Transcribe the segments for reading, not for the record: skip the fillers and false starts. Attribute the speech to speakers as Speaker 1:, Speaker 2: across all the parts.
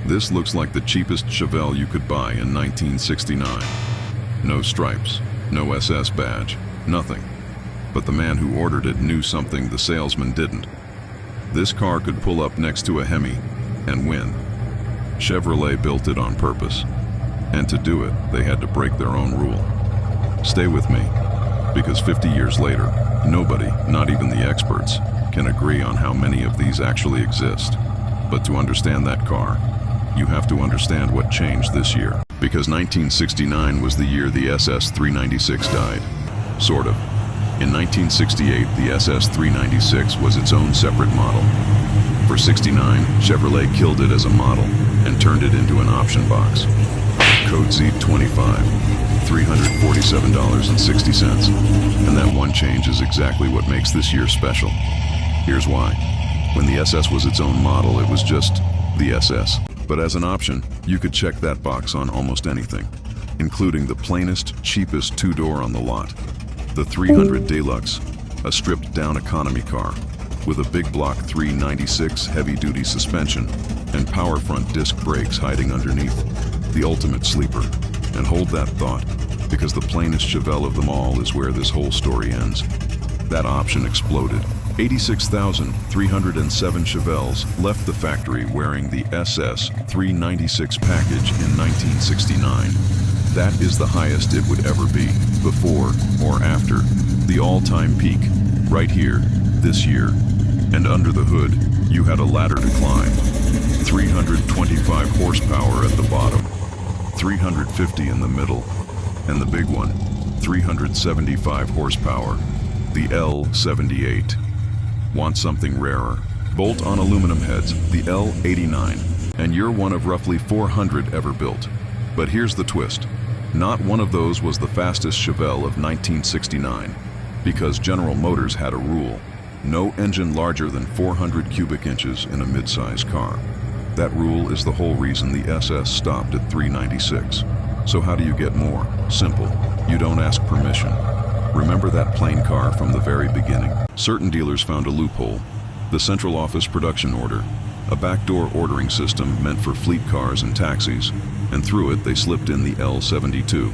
Speaker 1: This looks like the cheapest Chevelle you could buy in 1969. No stripes, no SS badge, nothing. But the man who ordered it knew something the salesman didn't. This car could pull up next to a Hemi and win. Chevrolet built it on purpose. And to do it, they had to break their own rule. Stay with me, because 50 years later, nobody, not even the experts, can agree on how many of these actually exist. But to understand that car, you have to understand what changed this year. Because 1969 was the year the SS 396 died. Sort of. In 1968, the SS 396 was its own separate model. For 69, Chevrolet killed it as a model and turned it into an option box. Code Z25, $347.60. And that one change is exactly what makes this year special. Here's why. When the SS was its own model, it was just the SS. But as an option, you could check that box on almost anything, including the plainest, cheapest two-door on the lot. The 300 Deluxe, a stripped-down economy car with a big block 396 heavy-duty suspension and power front disc brakes hiding underneath. The ultimate sleeper. And hold that thought, because the plainest Chevelle of them all is where this whole story ends. That option exploded. 86,307 Chevelles left the factory wearing the SS 396 package in 1969. That is the highest it would ever be, before or after the all-time peak, right here, this year. And under the hood, you had a ladder to climb. 325 horsepower at the bottom, 350 in the middle, and the big one, 375 horsepower, the L78. Want something rarer? Bolt-on aluminum heads, the L89, and you're one of roughly 400 ever built. But here's the twist. Not one of those was the fastest Chevelle of 1969, because General Motors had a rule. No engine larger than 400 cubic inches in a mid-size car. That rule is the whole reason the SS stopped at 396. So how do you get more? Simple. You don't ask permission. Remember that plain car from the very beginning? Certain dealers found a loophole. The central office production order, a backdoor ordering system meant for fleet cars and taxis, and through it they slipped in the L72.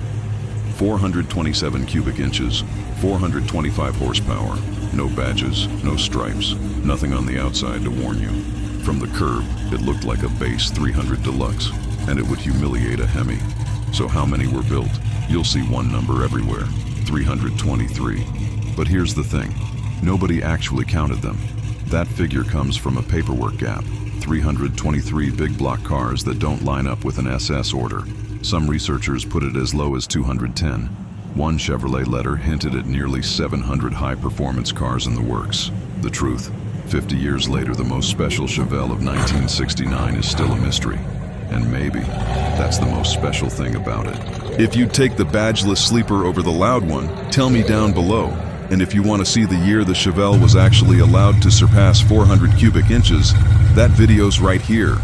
Speaker 1: 427 cubic inches, 425 horsepower, no badges, no stripes, nothing on the outside to warn you. From the curb, it looked like a base 300 Deluxe, and it would humiliate a Hemi. So how many were built? You'll see one number everywhere, 323. But here's the thing, nobody actually counted them. That figure comes from a paperwork gap, 323 big block cars that don't line up with an SS order. Some researchers put it as low as 210. One Chevrolet letter hinted at nearly 700 high-performance cars in the works. The truth, 50 years later, the most special Chevelle of 1969 is still a mystery. And maybe that's the most special thing about it. If you'd take the badgeless sleeper over the loud one, tell me down below. And if you want to see the year the Chevelle was actually allowed to surpass 400 cubic inches, that video's right here.